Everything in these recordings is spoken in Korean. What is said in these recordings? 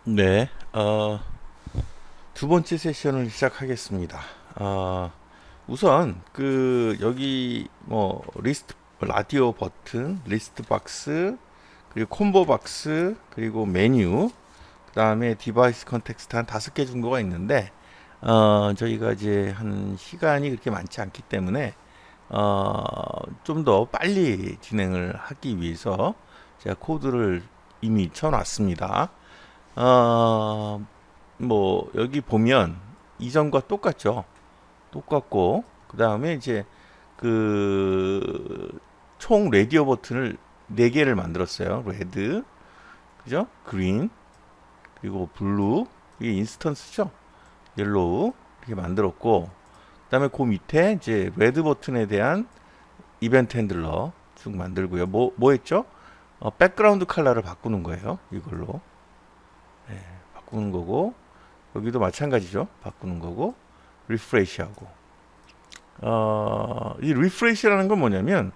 네, 두 번째 세션을 시작하겠습니다. 우선 여기 뭐 리스트 라디오 버튼, 리스트 박스, 그리고 콤보 박스, 그리고 메뉴, 그다음에 디바이스 컨텍스트 한 5개 정도가 있는데 저희가 이제 한 시간이 그렇게 많지 않기 때문에 좀 더 빨리 진행을 하기 위해서 제가 코드를 이미 쳐놨습니다. 어, 뭐 여기 보면 이전과 똑같죠. 똑같고 그 다음에 이제 그 총 라디오 버튼을 4개를 만들었어요. 레드, 그죠? 그린, 그리고 블루, 이게 인스턴스죠. 옐로우 이렇게 만들었고 그 다음에 그 밑에 이제 레드 버튼에 대한 이벤트 핸들러 쭉 만들고요. 뭐 했죠? 백그라운드 컬러를 바꾸는 거예요. 이걸로. 네, 바꾸는 거고 여기도 마찬가지죠. 바꾸는 거고 리프레시하고 이 리프레시라는 건 뭐냐면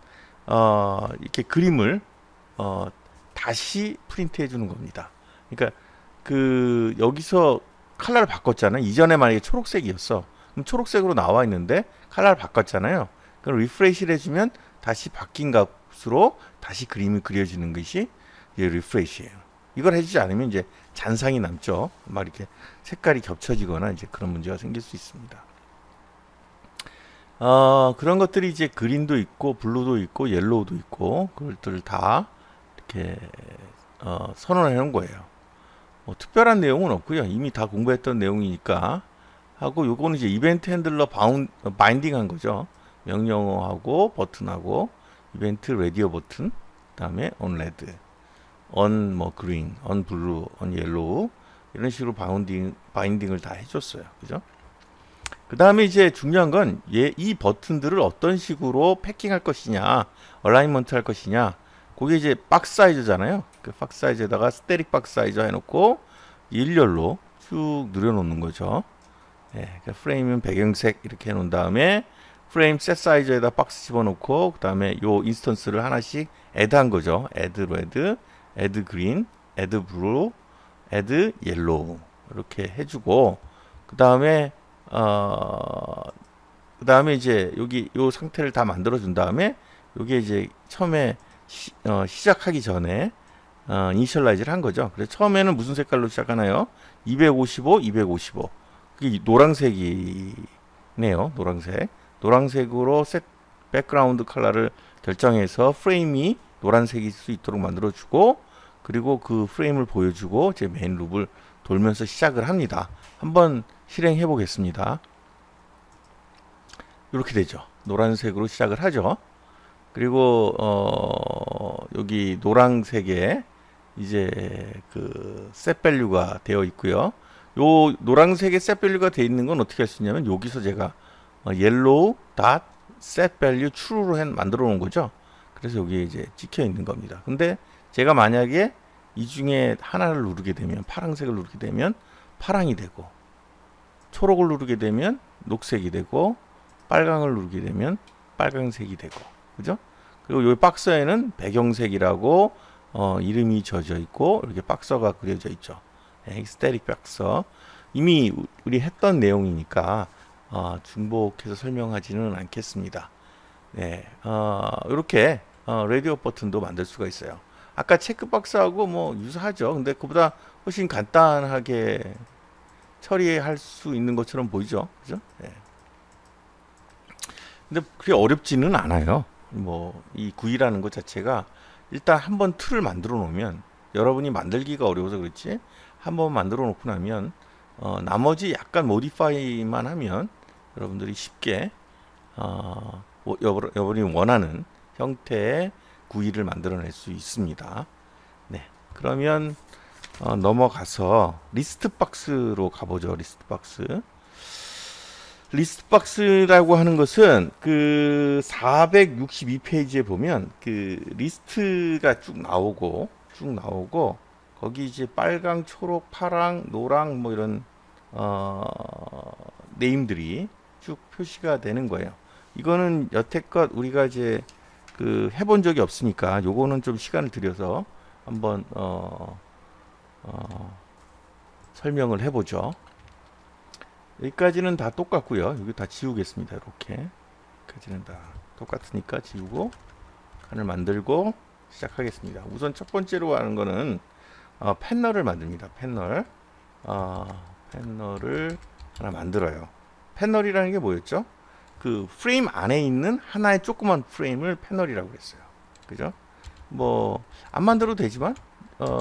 이렇게 그림을 어, 다시 프린트 해주는 겁니다. 그러니까 그 여기서 컬러를 바꿨잖아요. 이전에 만약에 초록색이었어. 그럼 초록색으로 나와 있는데 컬러를 바꿨잖아요. 그럼 리프레시를 해주면 다시 바뀐 값으로 다시 그림이 그려지는 것이 이제 리프레시예요. 이걸 해주지 않으면 이제 잔상이 남죠. 막 이렇게 색깔이 겹쳐지거나 이제 그런 문제가 생길 수 있습니다. 그런 것들이 이제 그린도 있고 블루도 있고 옐로우도 있고 그것들을 다 이렇게 선언해 놓은 거예요. 뭐 특별한 내용은 없고요. 이미 다 공부했던 내용이니까 하고 요거는 이제 이벤트 핸들러 바인딩 한 거죠. 명령어하고 버튼하고 이벤트 레디오 버튼 그다음에 on 레드 on 뭐 그린, on 블루, on 옐로우 이런 식으로 바인딩을 다 해줬어요. 그죠? 그 다음에 이제 중요한 건 이 버튼들을 어떤 식으로 패킹할 것이냐, 얼라이먼트 할 것이냐, 그게 이제 박스 사이즈잖아요. 그 박스 사이즈에다가 스테릭 박스 사이즈 해놓고 일렬로 쭉 늘여놓는 거죠. 예, 그러니까 프레임은 배경색 이렇게 해놓은 다음에 프레임 셋 사이즈에다 박스 집어넣고 그 다음에 요 인스턴스를 하나씩 애드한 거죠. 애드 레드, 애드 그린, 애드 블루, 애드 옐로우 이렇게 해주고 그 다음에 어, 그 다음에 이제 여기 요 상태를 다 만들어 준 다음에 요게 이제 처음에 시작하기 전에 이니셜라이즈를 한 거죠. 그래서 처음에는 무슨 색깔로 시작하나요? 255, 255. 그게 노란색이네요. 노란색. 노란색으로 백그라운드 컬러를 결정해서 프레임이 노란색일 수 있도록 만들어주고 그리고 그 프레임을 보여주고 제 메인 룹을 돌면서 시작을 합니다. 한번 실행해 보겠습니다. 이렇게 되죠. 노란색으로 시작을 하죠. 그리고 여기 노란색에 이제 그 set value가 되어 있고요. 요 노란색에 set value가 되어 있는 건 어떻게 할 수 있냐면 여기서 제가 yellow dot set value true로 만들어 놓은 거죠. 그래서 여기에 이제 찍혀 있는 겁니다. 근데 제가 만약에 이 중에 하나를 누르게 되면 파란색을 누르게 되면 파랑이 되고 초록을 누르게 되면 녹색이 되고 빨강을 누르게 되면 빨강색이 되고 그죠? 그리고 여기 박스에는 배경색이라고 이름이 져져 있고 이렇게 박스가 그려져 있죠. 네, 스테릭 박스 이미 우리 했던 내용이니까 중복해서 설명하지는 않겠습니다. 네, 이렇게 라디오 버튼도 만들 수가 있어요. 아까 체크박스하고 뭐 유사하죠. 근데 그보다 훨씬 간단하게 처리할 수 있는 것처럼 보이죠. 그죠? 네. 근데 그게 어렵지는 않아요. 뭐 이 구이라는 것 자체가 일단 한번 틀을 만들어 놓으면 여러분이 만들기가 어려워서 그렇지 한번 만들어 놓고 나면 나머지 약간 모디파이만 하면 여러분들이 쉽게 여러분이 원하는 형태의 구이를 만들어낼 수 있습니다. 네, 그러면 넘어가서 리스트 박스로 가보죠. 리스트 박스. 리스트 박스라고 하는 것은 그 462페이지에 보면 그 리스트가 쭉 나오고 거기 이제 빨강, 초록, 파랑, 노랑 뭐 이런 네임들이 쭉 표시가 되는 거예요. 이거는 여태껏 우리가 이제 그 해본 적이 없으니까 요거는 좀 시간을 들여서 한번 설명을 해보죠. 여기까지는 다 똑같고요. 여기 다 지우겠습니다. 이렇게 여기까지는 다 똑같으니까 지우고 칸을 만들고 시작하겠습니다. 우선 첫 번째로 하는 거는 패널을 만듭니다. 패널을 하나 만들어요. 패널이라는 게 뭐였죠? 그 프레임 안에 있는 하나의 조그만 프레임을 패널이라고 했어요. 그죠? 뭐 안 만들어도 되지만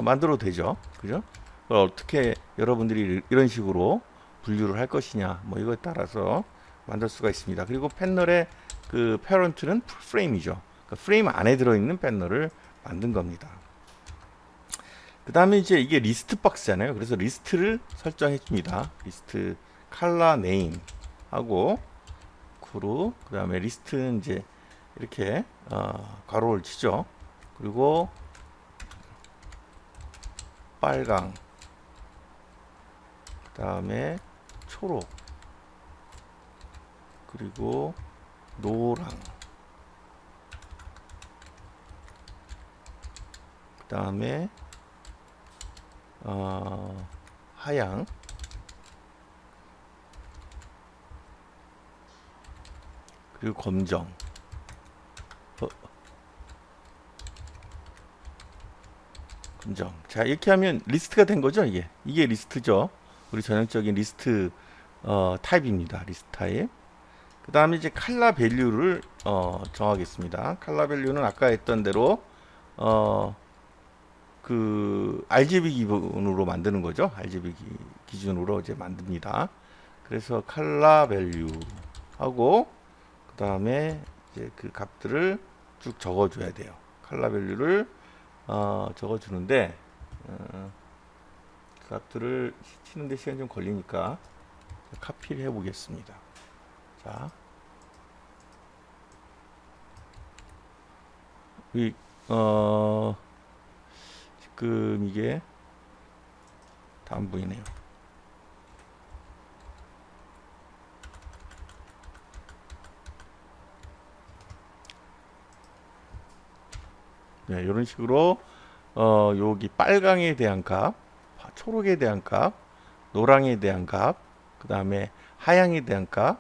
만들어도 되죠. 그죠? 어떻게 여러분들이 이런 식으로 분류를 할 것이냐, 뭐 이거에 따라서 만들 수가 있습니다. 그리고 패널의 그 패런트는 프레임이죠. 그러니까 프레임 안에 들어있는 패널을 만든 겁니다. 그 다음에 이제 이게 리스트 박스잖아요. 그래서 리스트를 설정해 줍니다. 리스트 컬러 네임 하고 그 다음에 리스트는 이제 이렇게 괄호를 치죠. 그리고 빨강, 그 다음에 초록, 그리고 노랑, 그 다음에 하양, 그리고 검정. 검정. 자, 이렇게 하면 리스트가 된 거죠, 이게. 이게 리스트죠. 우리 전형적인 리스트 타입입니다. 리스트 타입. 그 다음에 이제 컬러 밸류를 정하겠습니다. 컬러 밸류는 아까 했던 대로 그 RGB 기준으로 만드는 거죠. RGB 기준으로 이제 만듭니다. 그래서 컬러 밸류 하고 그 다음에 이제 그 값들을 쭉 적어줘야 돼요. 컬러 밸류를 적어주는데 그 값들을 치는데 시간 좀 걸리니까 카피를 해보겠습니다. 자, 지금 이게 다 안 보이네요. 네, 이런 식으로 여기 빨강에 대한 값, 초록에 대한 값, 노랑에 대한 값, 그 다음에 하양에 대한 값.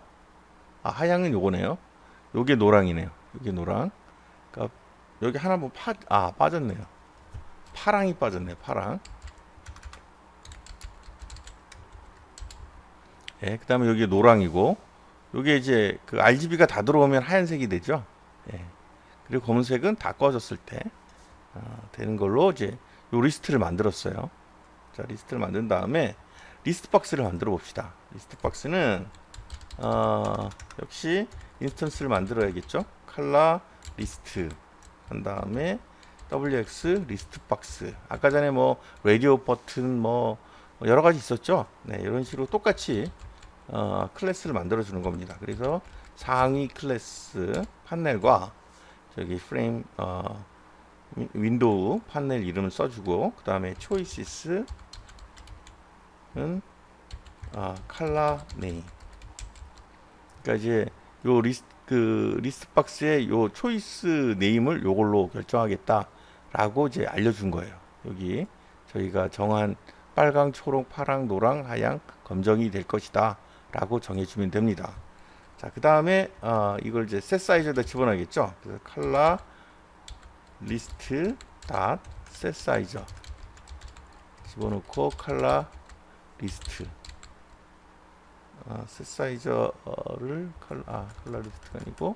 하양은 요거네요. 요게 노랑이네요. 요게 노랑. 그러니까 여기 하나 뭐 빠졌네요. 파랑이 빠졌네요. 파랑. 예, 그 다음에 여기 노랑이고, 요게 이제 그 RGB가 다 들어오면 하얀색이 되죠. 예. 그리고 검은색은 다 꺼졌을 때 되는 걸로 이제 요 리스트를 만들었어요. 자, 리스트를 만든 다음에 리스트 박스를 만들어 봅시다. 리스트 박스는 역시 인스턴스를 만들어야겠죠. 컬러 리스트 한 다음에 wx 리스트 박스. 아까 전에 뭐 라디오 버튼 뭐 여러 가지 있었죠. 네, 이런 식으로 똑같이 클래스를 만들어 주는 겁니다. 그래서 상위 클래스 판넬과 저기 프레임 윈도우 판넬 이름을 써주고 그 다음에 초이시스는 컬러 네임. 그러니까 이제 요 리스트 박스의 요 초이스 네임을 요걸로 결정하겠다라고 이제 알려준 거예요. 여기 저희가 정한 빨강, 초록, 파랑, 노랑, 하양, 검정이 될 것이다라고 정해주면 됩니다. 자, 그 다음에 이걸 이제 셋 사이즈에다 집어넣겠죠. 그래서 컬러 리스트 닷 셋 사이즈 집어넣고 컬러 리스트 셋 사이즈를 컬러 리스트가 아니고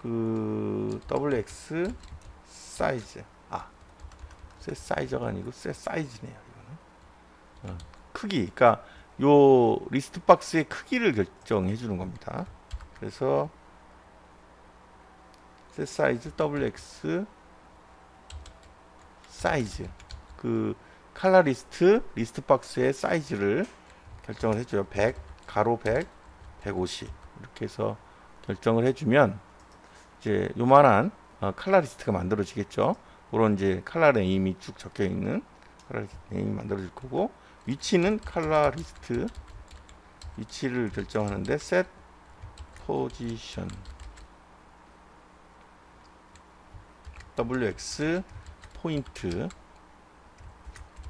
그 wx 사이즈 셋 사이즈가 아니고 셋 사이즈네요. 이거는 크기. 그러니까 요 리스트 박스의 크기를 결정해 주는 겁니다. 그래서 셋 사이즈 wx 사이즈 그 컬러 리스트 박스의 사이즈를 결정을 해줘요. 100 가로 100 150 이렇게 해서 결정을 해주면 이제 요만한 컬러 리스트가 만들어지겠죠. 그런 이제 컬러 네임이 쭉 적혀 있는 컬러 네임이 만들어질 거고, 위치는 컬러 리스트 위치를 결정하는데 set position wx 포인트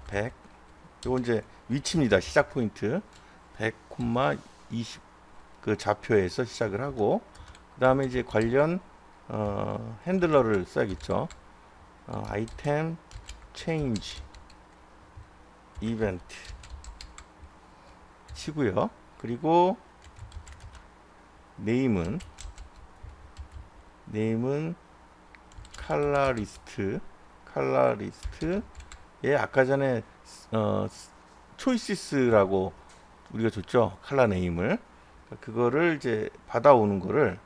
100 요거 이제 위치입니다. 시작 포인트 100, 20 그 좌표에서 시작을 하고, 그 다음에 이제 관련 핸들러를 써야겠죠. 아이템 체인지 이벤트 치고요. 그리고 네임은 칼라리스트에 아까 전에 초이시스라고 우리가 줬죠. 칼라 네임을. 그거를 이제 받아오는 거를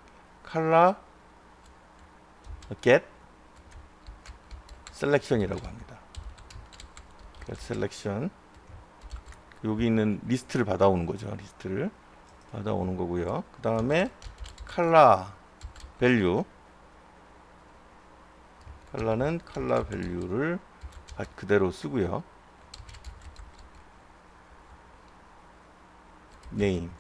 칼라 get selection이라고 합니다. get selection. 여기 있는 리스트를 받아오는 거죠. 리스트를 받아오는 거고요. 그 다음에 칼라 밸류, 칼라는 칼라 밸류를 그대로 쓰고요. 네임.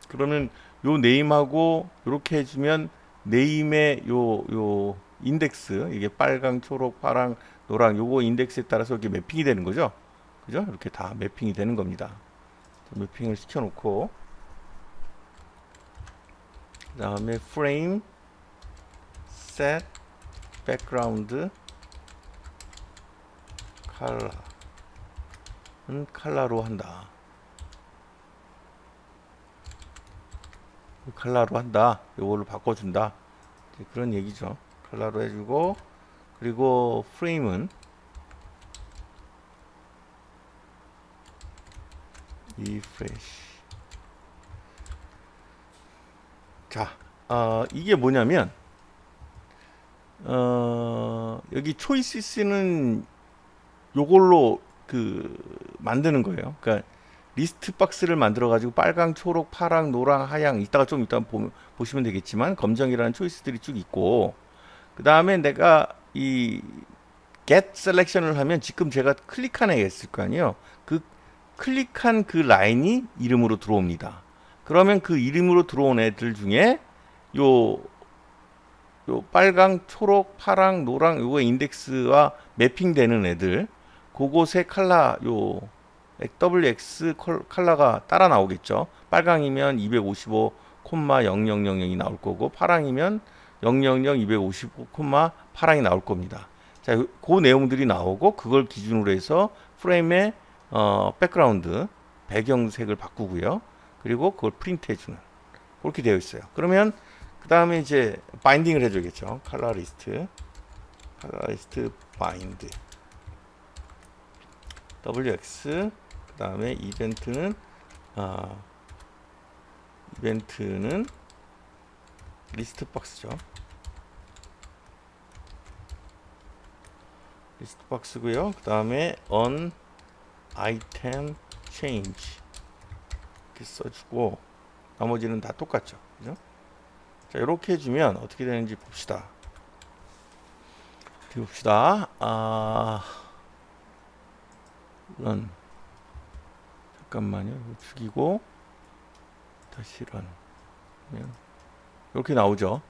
그러면 요 네임하고 이렇게 해주면 네임의 요 인덱스, 이게 빨강, 초록, 파랑, 노랑, 요거 인덱스에 따라서 이렇게 매핑이 되는 거죠. 그죠? 이렇게 다 매핑이 되는 겁니다. 매핑을 시켜놓고, 그 다음에 frame, set, background, color는 컬러로 한다. 컬러로 한다. 요걸로 바꿔준다. 그런 얘기죠. 컬러로 해주고, 그리고 프레임은 refresh. 자, 이게 뭐냐면 여기 초이시스는 요걸로 만드는 거예요. 그러니까 리스트 박스를 만들어 가지고 빨강, 초록, 파랑, 노랑, 하양, 이따가 좀 이따 보시면 되겠지만 검정이라는 초이스들이 쭉 있고, 그 다음에 내가 이 get selection을 하면 지금 제가 클릭한 애가 있을 거 아니에요. 그 클릭한 그 라인이 이름으로 들어옵니다. 그러면 그 이름으로 들어온 애들 중에 요 빨강, 초록, 파랑, 노랑 요거 인덱스와 매핑되는 애들, 그곳에 칼라 요 WX 칼라가 따라 나오겠죠. 빨강이면 255,0000이 나올 거고, 파랑이면 000 255, 파랑이 나올 겁니다. 자, 그 내용들이 나오고, 그걸 기준으로 해서 프레임의 백그라운드 배경색을 바꾸고요. 그리고 그걸 프린트 해주는, 그렇게 되어 있어요. 그러면 그 다음에 이제 바인딩을 해줘야겠죠. 칼라리스트 바인드 WX. 그 다음에 이벤트는 리스트 박스죠. 리스트 박스고요. 그 다음에 on item change 이렇게 써주고, 나머지는 다 똑같죠. 그죠? 자, 이렇게 해주면 어떻게 되는지 봅시다. 런. 잠깐만요. 이거 죽이고 다시 런. 이렇게 나오죠.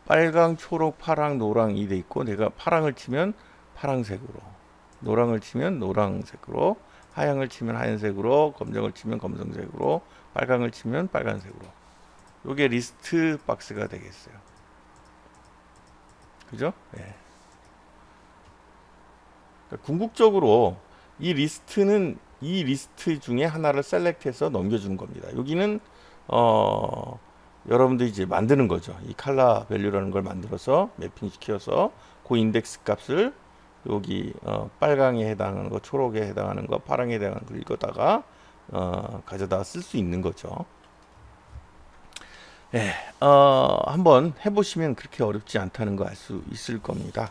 빨강, 초록, 파랑, 노랑이 돼 있고, 내가 파랑을 치면 파랑색으로, 노랑을 치면 노랑색으로, 하양을 치면 하얀색으로, 검정을 치면 검정색으로, 빨강을 치면 빨간색으로. 요게 리스트 박스가 되겠어요. 그죠? 네. 그러니까 궁극적으로 이 리스트는 이 리스트 중에 하나를 셀렉트해서 넘겨주는 겁니다. 여기는 여러분들이 이제 만드는 거죠. 이 칼라 밸류라는 걸 만들어서 매핑 시켜서 그 인덱스 값을 여기 빨강에 해당하는 거, 초록에 해당하는 거, 파랑에 해당하는 거 읽어다가 가져다 쓸 수 있는 거죠. 예, 한번 해보시면 그렇게 어렵지 않다는 거 알 수 있을 겁니다.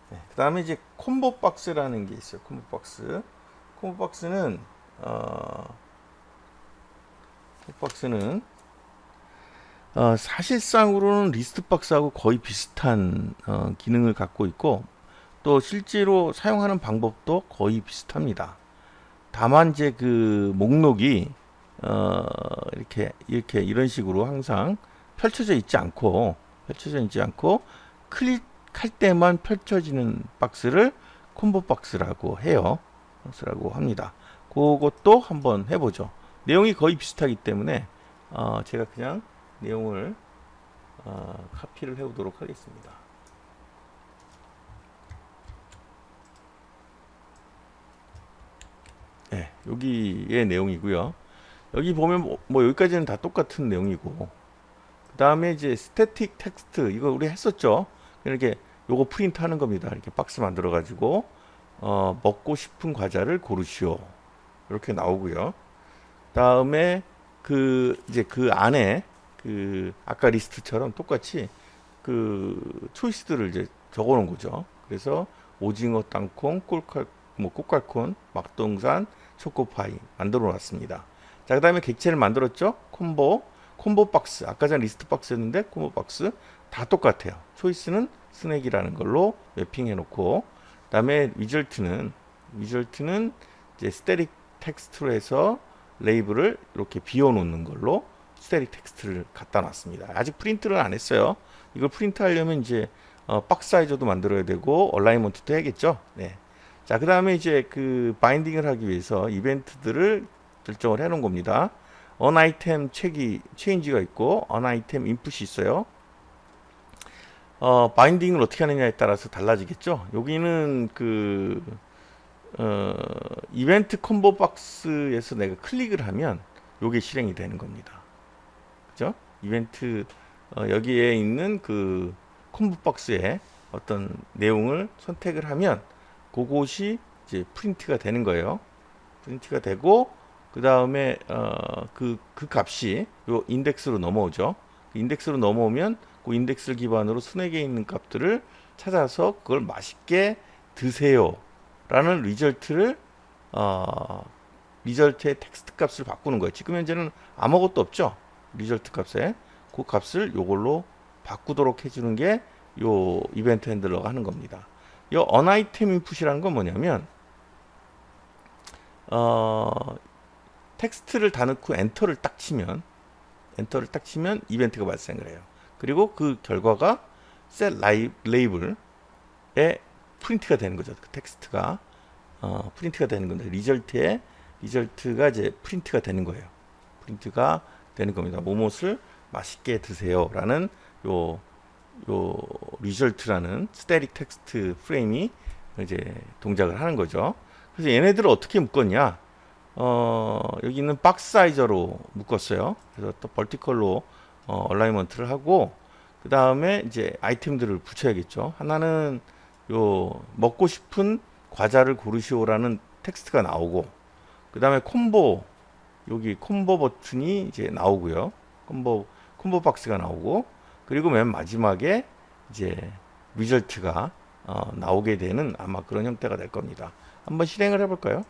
네, 그 다음에 이제 콤보 박스라는 게 있어요. 콤보 박스는 사실상으로는 리스트 박스하고 거의 비슷한 기능을 갖고 있고, 또 실제로 사용하는 방법도 거의 비슷합니다. 다만 이제 그 목록이 이런 식으로 항상 펼쳐져 있지 않고 클릭할 때만 펼쳐지는 박스를 콤보 박스라고 해요. 박스라고 합니다. 그것도 한번 해보죠. 내용이 거의 비슷하기 때문에 제가 그냥 내용을 카피를 해오도록 하겠습니다. 네, 여기의 내용이고요. 여기 보면 뭐 여기까지는 다 똑같은 내용이고, 그 다음에 이제 스태틱 텍스트, 이거 우리 했었죠. 이렇게 요거 프린트 하는 겁니다. 이렇게 박스 만들어 가지고 먹고 싶은 과자를 고르시오, 이렇게 나오고요. 다음에 이제 그 안에 아까 리스트처럼 똑같이 초이스들을 이제 적어 놓은 거죠. 그래서 오징어, 땅콩, 꽃갈콘, 막동산, 초코파이 만들어 놨습니다. 자, 그 다음에 객체를 만들었죠. 콤보 박스, 아까 전 리스트 박스였는데 콤보 박스 다 똑같아요. 초이스는 스낵이라는 걸로 맵핑해 놓고, 그 다음에 리절트는 이제 스태틱 텍스트로 해서 레이블을 이렇게 비워 놓는 걸로 스태틱 텍스트를 갖다 놨습니다. 아직 프린트를 안 했어요. 이걸 프린트 하려면 이제 박스 사이즈도 만들어야 되고 얼라이먼트도 해야겠죠. 네. 자, 그 다음에 이제 바인딩을 하기 위해서 이벤트들을 결정을 해 놓은 겁니다. 언아이템 체인지가 있고 언아이템 인풋이 있어요. 바인딩을 어떻게 하느냐에 따라서 달라지겠죠. 여기는 이벤트 콤보 박스에서 내가 클릭을 하면 요게 실행이 되는 겁니다. 그죠? 이벤트 여기에 있는 콤보 박스에 어떤 내용을 선택을 하면 그것이 이제 프린트가 되는 거예요. 프린트가 되고, 그 다음에 그 값이 요 인덱스로 넘어오죠. 인덱스로 넘어오면 그 인덱스를 기반으로 스낵에 있는 값들을 찾아서 그걸 맛있게 드세요 라는 리절트의 텍스트 값을 바꾸는 거예요. 지금 현재는 아무것도 없죠. 리절트 값에 그 값을 요걸로 바꾸도록 해주는 게 요 이벤트 핸들러가 하는 겁니다. 요 언아이템 인풋이라는 건 뭐냐면 텍스트를 다 넣고 엔터를 딱 치면 이벤트가 발생을 해요. 그리고 그 결과가 셋 레이블에 프린트가 되는 거죠. 그 텍스트가 프린트가 되는 건데 리절트가 이제 프린트가 되는 거예요. 프린트가 되는 겁니다. 뭐뭇을 맛있게 드세요라는 요 리절트라는 스태틱 텍스트 프레임이 이제 동작을 하는 거죠. 그래서 얘네들을 어떻게 묶었냐? 여기 있는 박스 사이저로 묶었어요. 그래서 또 벌티컬로 얼라이먼트를 하고, 그 다음에 이제 아이템들을 붙여야겠죠. 하나는 요 먹고 싶은 과자를 고르시오라는 텍스트가 나오고, 그 다음에 여기 콤보 버튼이 이제 나오고요. 콤보 박스가 나오고, 그리고 맨 마지막에 이제 리절트가 나오게 되는 아마 그런 형태가 될 겁니다. 한번 실행을 해볼까요?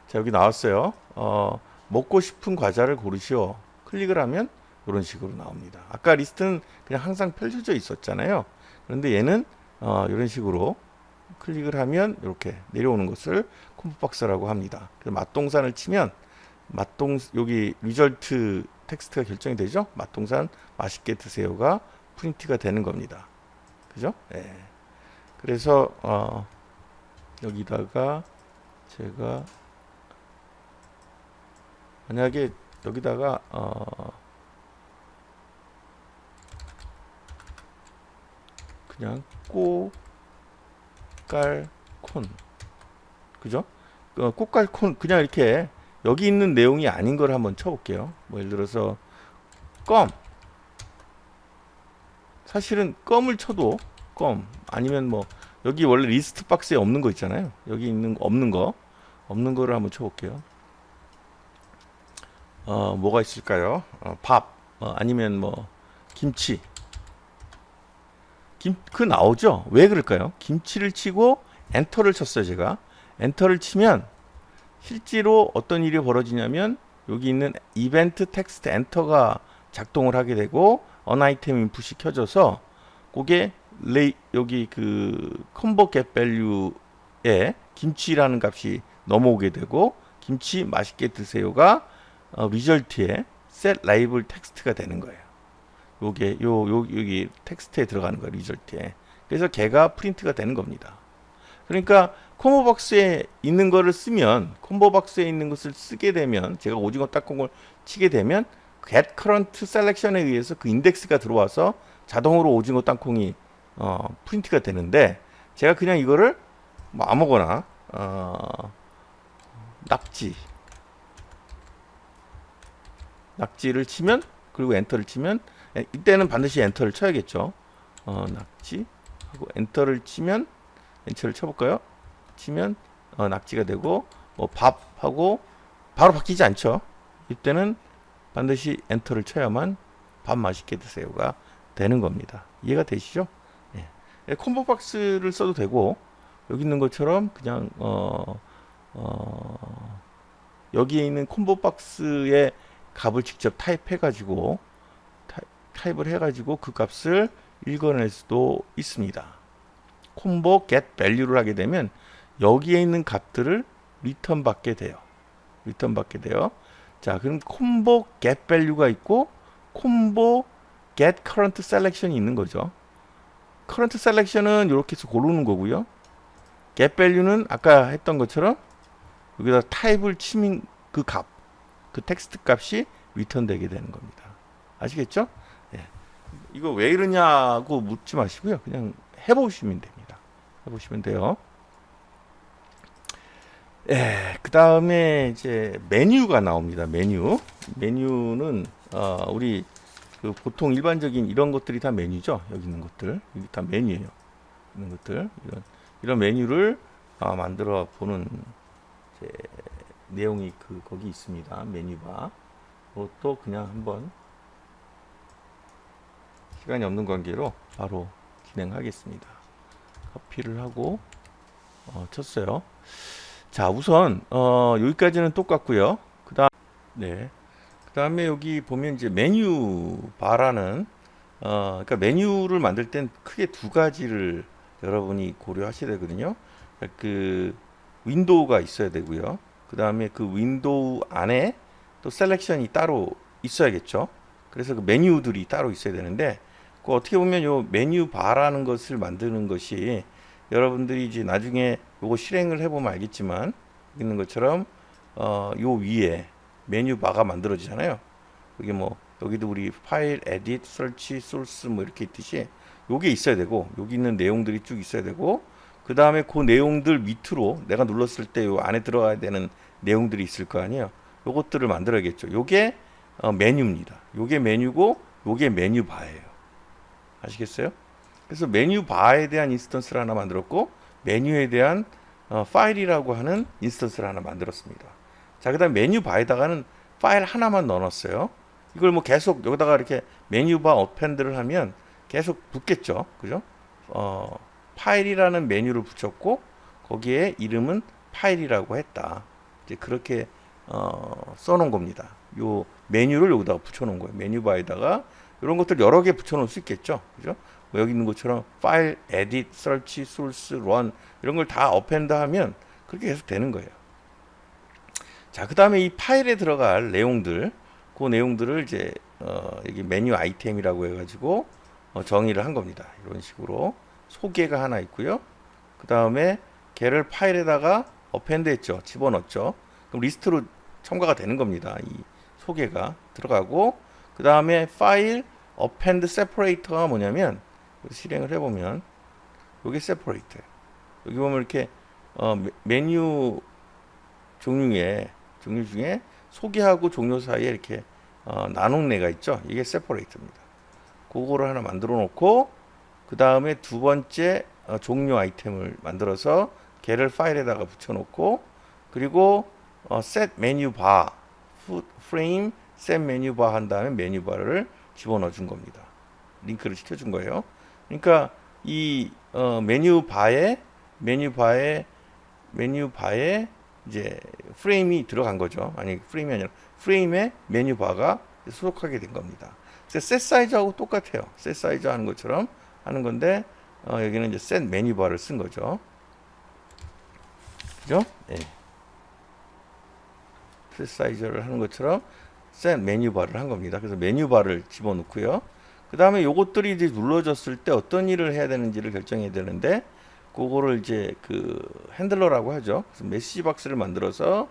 자, 여기 나왔어요. 먹고 싶은 과자를 고르시오. 클릭을 하면 이런 식으로 나옵니다. 아까 리스트는 그냥 항상 펼쳐져 있었잖아요. 그런데 얘는 이런 식으로 클릭을 하면 이렇게 내려오는 것을 콤보 박스라고 합니다. 그래서 맛동산을 치면 여기 리절트 텍스트가 결정이 되죠. 맛동산 맛있게 드세요가 프린트가 되는 겁니다. 그죠? 네. 그래서 여기다가 제가 만약에 여기다가 그냥 꽃갈콘, 그죠? 꽃갈콘 그냥 이렇게 여기 있는 내용이 아닌 걸 한번 쳐볼게요. 뭐 예를 들어서 사실은 껌을 쳐도 아니면 뭐 여기 원래 리스트 박스에 없는 거 있잖아요. 여기 있는 없는 거를 한번 쳐볼게요. 뭐가 있을까요? 밥, 아니면 뭐 김치. 나오죠? 왜 그럴까요? 김치를 치고 엔터를 쳤어요, 제가. 엔터를 치면 실제로 어떤 일이 벌어지냐면 여기 있는 이벤트 텍스트 엔터가 작동을 하게 되고 언아이템 인풋이 켜져서 그게 여기 콤보 겟 밸류에 김치라는 값이 넘어오게 되고 김치 맛있게 드세요가 리절트에 셋 레이블 텍스트가 되는 거예요. 요게 여기 텍스트에 들어가는 거예요. 리절트에. 그래서 걔가 프린트가 되는 겁니다. 그러니까 콤보박스에 있는 거를 쓰면, 콤보박스에 있는 것을 쓰게 되면, 제가 오징어 땅콩을 치게 되면 get current selection에 의해서 그 인덱스가 들어와서 자동으로 오징어 땅콩이 프린트가 되는데, 제가 그냥 이거를 뭐 아무거나 낙지를 치면, 그리고 엔터를 치면, 이때는 반드시 엔터를 쳐야겠죠. 낙지 하고 엔터를 치면, 엔터를 쳐볼까요? 치면 낙지가 되고, 뭐 밥하고 바로 바뀌지 않죠. 이때는 반드시 엔터를 쳐야만 밥 맛있게 드세요가 되는 겁니다. 이해가 되시죠? 예. 콤보 박스를 써도 되고, 여기 있는 것처럼 그냥 여기에 있는 콤보 박스의 값을 직접 타입해가지고 타입을 해가지고 그 값을 읽어낼 수도 있습니다. 콤보 get value를 하게 되면 여기에 있는 값들을 리턴 받게 돼요. 자, 그럼 콤보 get value가 있고 콤보 get current selection이 있는 거죠. current selection은 이렇게 해서 고르는 거고요. get value는 아까 했던 것처럼 여기다 타입을 치면 그 값, 그 텍스트 값이 리턴 되게 되는 겁니다. 아시겠죠? 예. 이거 왜 이러냐고 묻지 마시고요. 그냥 해보시면 됩니다. 해보시면 돼요. 예, 그 다음에 이제 메뉴가 나옵니다. 메뉴는 우리 그 보통 일반적인 이런 것들이 다 메뉴죠. 여기 있는 것들, 여기 다 메뉴예요. 있는 것들, 이런 메뉴를 만들어 보는 이제 내용이 거기 있습니다. 메뉴바. 그것도 그냥 한번 시간이 없는 관계로 바로 진행하겠습니다. 커피를 하고 쳤어요. 자, 우선 여기까지는 똑같고요. 그다음에 여기 보면 이제 메뉴 바라는 그러니까 메뉴를 만들 땐 크게 두 가지를 여러분이 고려하셔야 되거든요. 그 윈도우가 있어야 되고요. 그다음에 그 윈도우 안에 또 셀렉션이 따로 있어야겠죠. 그래서 그 메뉴들이 따로 있어야 되는데, 그 어떻게 보면 요 메뉴 바라는 것을 만드는 것이 여러분들이 이제 나중에 요거 실행을 해보면 알겠지만 있는 것처럼 요 위에 메뉴 바가 만들어지잖아요. 여기 뭐 여기도 우리 파일, 에딧, 설치, 소스 뭐 이렇게 있듯이 요게 있어야 되고, 여기 있는 내용들이 쭉 있어야 되고, 그 다음에 그 내용들 밑으로 내가 눌렀을 때 요 안에 들어가야 되는 내용들이 있을 거 아니에요. 요것들을 만들어야겠죠. 요게 메뉴입니다. 요게 메뉴고 요게 메뉴 바예요. 아시겠어요? 그래서 메뉴 바에 대한 인스턴스를 하나 만들었고, 메뉴에 대한 파일이라고 하는 인스턴스를 하나 만들었습니다. 자, 그 다음 메뉴 바에다가는 파일 하나만 넣어놨어요. 이걸 뭐 계속 여기다가 이렇게 메뉴 바 어펜드를 하면 계속 붙겠죠. 그죠? 파일이라는 메뉴를 붙였고, 거기에 이름은 파일이라고 했다. 이제 그렇게 써놓은 겁니다. 요 메뉴를 여기다가 붙여놓은 거예요. 메뉴 바에다가 이런 것들 여러 개 붙여놓을 수 있겠죠. 그죠? 뭐 여기 있는 것처럼 파일, 에딧, 설치, 소스, 런 이런 걸 다 어펜드 하면 그렇게 계속 되는 거예요. 자, 그 다음에 이 파일에 들어갈 내용들, 그 내용들을 이제 여기 메뉴 아이템이라고 해가지고 정의를 한 겁니다. 이런 식으로 소개가 하나 있고요. 그 다음에 걔를 파일에다가 어펜드 했죠. 집어넣었죠. 그럼 리스트로 첨가가 되는 겁니다. 이 소개가 들어가고, 그 다음에 파일 어펜드 세퍼레이터가 뭐냐면, 실행을 해보면 여기 세퍼레이터, 여기 보면 이렇게 메뉴 종류 중에 소개하고 종료 사이에 이렇게 나눈 애가 있죠. 이게 세퍼레이터입니다. 그거를 하나 만들어 놓고, 그 다음에 두 번째 종료 아이템을 만들어서 걔를 파일에다가 붙여 놓고, 그리고 set 메뉴 바 프레임 set 메뉴 바 한 다음에 메뉴 바를 집어넣어 준 겁니다. 링크를 시켜 준 거예요. 그러니까 이 메뉴 바에 이제 프레임이 들어간 거죠. 아니, 프레임이 아니라 프레임에 메뉴 바가 소속하게 된 겁니다. 셋 사이즈하고 똑같아요. 셋 사이즈 하는 것처럼 하는 건데, 여기는 이제 셋 메뉴 바를 쓴 거죠. 그죠? 네. 셋 사이즈를 하는 것처럼 셋 메뉴 바를 한 겁니다. 그래서 메뉴 바를 집어넣고요. 그 다음에 요것들이 이제 눌러졌을 때 어떤 일을 해야 되는지를 결정해야 되는데, 그거를 이제 그 핸들러라고 하죠. 그래서 메시지 박스를 만들어서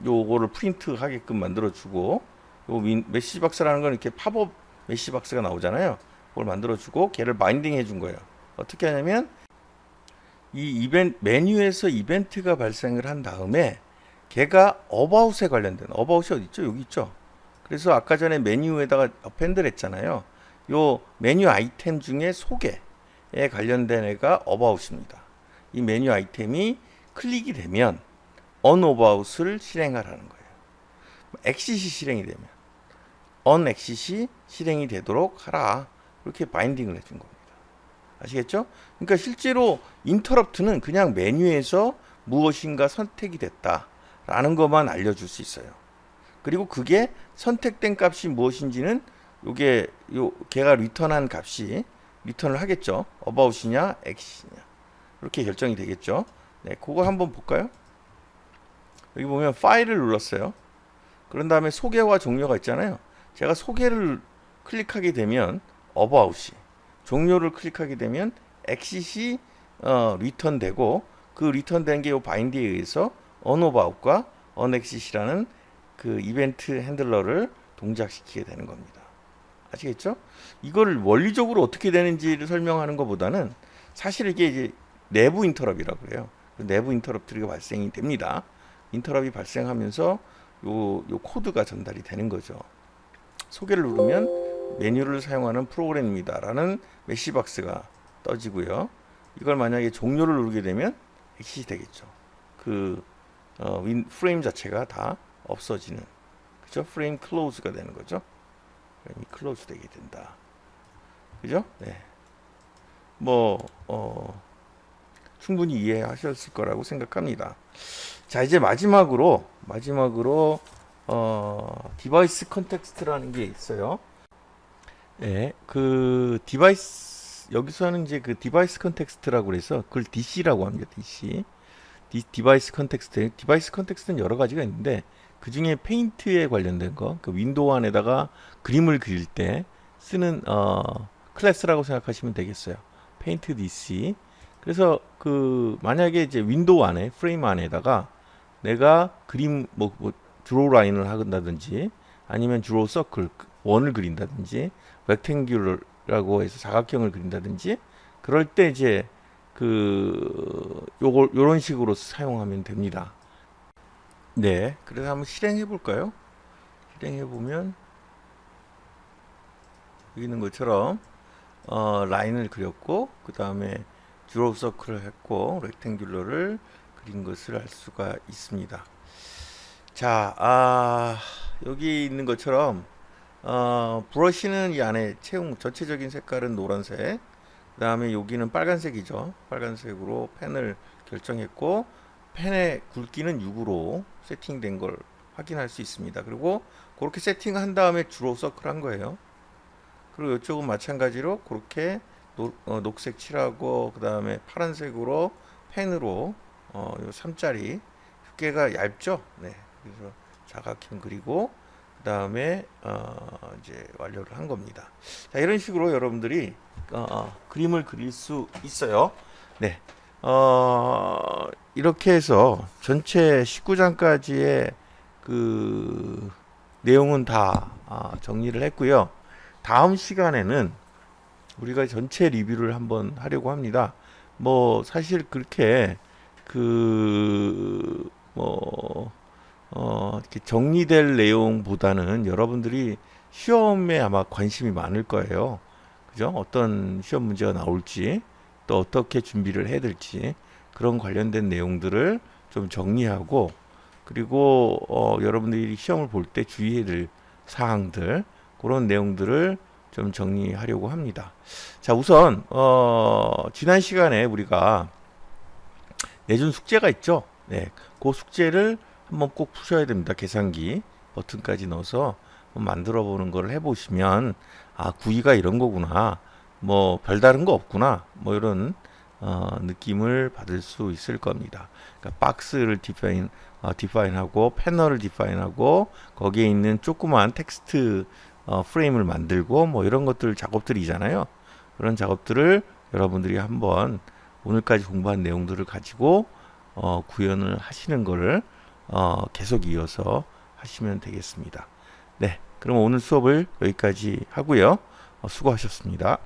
요거를 프린트 하게끔 만들어 주고, 요 메시지 박스라는 건 이렇게 팝업 메시지 박스가 나오잖아요. 그걸 만들어 주고 걔를 바인딩 해 준 거예요. 어떻게 하냐면 이 메뉴에서 이벤트가 발생을 한 다음에 걔가 어바웃에 관련된, 어바웃이 어디 있죠? 여기 있죠. 그래서 아까 전에 메뉴에다가 어펜드를 했잖아요. 요 메뉴 아이템 중에 소개에 관련된 애가 어바웃입니다. 이 메뉴 아이템이 클릭이 되면 언어바웃을 실행하라는 거예요. 엑싯이 실행이 되면 언엑싯이 실행이 되도록 하라. 이렇게 바인딩을 해준 겁니다. 아시겠죠? 그러니까 실제로 인터럽트는 그냥 메뉴에서 무엇인가 선택이 됐다라는 것만 알려줄 수 있어요. 그리고 그게 선택된 값이 무엇인지는 요게 걔가 리턴한 값이 리턴을 하겠죠. about이냐 exit이냐 이렇게 결정이 되겠죠. 네, 그거 한번 볼까요? 여기 보면 파일을 눌렀어요. 그런 다음에 소개와 종료가 있잖아요. 제가 소개를 클릭하게 되면 about이, 종료를 클릭하게 되면 exit이 리턴되고, 그 리턴된 게 요 바인드에 의해서 unabout과 unexit이라는 그 이벤트 핸들러를 동작시키게 되는 겁니다. 아시겠죠? 이걸 원리적으로 어떻게 되는지를 설명하는 것보다는 사실 이게 이제 내부 인터럽이라고 그래요. 내부 인터럽트가 발생이 됩니다. 인터럽이 발생하면서 요 코드가 전달이 되는 거죠. 소개를 누르면 메뉴를 사용하는 프로그램입니다 라는 메시박스가 떠지고요. 이걸 만약에 종료를 누르게 되면 엑싯이 되겠죠. 그 프레임 자체가 다 없어지는, 그죠? 프레임 클로즈가 되는 거죠. 프레임이 클로즈 되게 된다. 그죠? 네. 충분히 이해하셨을 거라고 생각합니다. 자, 이제 마지막으로 디바이스 컨텍스트라는 게 있어요. 예, 그 디바이스, 여기서는 이제 그 디바이스 컨텍스트라고 그래서 그걸 DC라고 합니다. DC. 디바이스 컨텍스트. 디바이스 컨텍스트는 여러 가지가 있는데 그 중에 페인트에 관련된 거, 그 윈도우 안에다가 그림을 그릴 때 쓰는 클래스라고 생각하시면 되겠어요. 페인트 DC. 그래서 그 만약에 이제 윈도우 안에 프레임 안에다가 내가 그림 드로우 라인을 한다든지 아니면 드로우 서클 원을 그린다든지 렉탱귤라고 해서 사각형을 그린다든지 그럴 때 이제 요런 식으로 사용하면 됩니다. 네, 그래서 한번 실행해 볼까요? 실행해 보면 여기 있는 것처럼 라인을 그렸고 그 다음에 드로우 서클을 했고 렉탱귤러를 그린 것을 알 수가 있습니다. 자, 여기 있는 것처럼 브러쉬는 이 안에 전체적인 색깔은 노란색, 그 다음에 여기는 빨간색이죠. 빨간색으로 펜을 결정했고 펜의 굵기는 6으로 세팅된 걸 확인할 수 있습니다. 그리고 그렇게 세팅한 다음에 드로우 서클 한 거예요. 그리고 이쪽은 마찬가지로 그렇게 녹색 칠하고 그 다음에 파란색으로 펜으로 요 3짜리 두께가 얇죠. 네, 그래서 사각형 그리고 그 다음에 이제 완료를 한 겁니다. 자, 이런 식으로 여러분들이 그림을 그릴 수 있어요. 네, 이렇게 해서 전체 19장까지의 그 내용은 다 정리를 했고요. 다음 시간에는 우리가 전체 리뷰를 한번 하려고 합니다. 사실 그렇게 이렇게 정리될 내용보다는 여러분들이 시험에 아마 관심이 많을 거예요. 그죠? 어떤 시험 문제가 나올지, 또 어떻게 준비를 해야 될지, 그런 관련된 내용들을 좀 정리하고, 그리고 여러분들이 시험을 볼 때 주의해야 될 사항들, 그런 내용들을 좀 정리하려고 합니다. 자, 우선 지난 시간에 우리가 내준 숙제가 있죠. 네, 그 숙제를 한번 꼭 푸셔야 됩니다. 계산기 버튼까지 넣어서 만들어 보는 걸 해보시면 구이가 이런 거구나, 별다른 거 없구나, 이런 느낌을 받을 수 있을 겁니다. 그러니까 박스를 디파인하고 패널을 디파인하고 거기에 있는 조그만 텍스트 프레임을 만들고 뭐 이런 것들 작업들이잖아요. 그런 작업들을 여러분들이 한번 오늘까지 공부한 내용들을 가지고 구현을 하시는 거를 계속 이어서 하시면 되겠습니다. 네, 그럼 오늘 수업을 여기까지 하고요. 수고하셨습니다.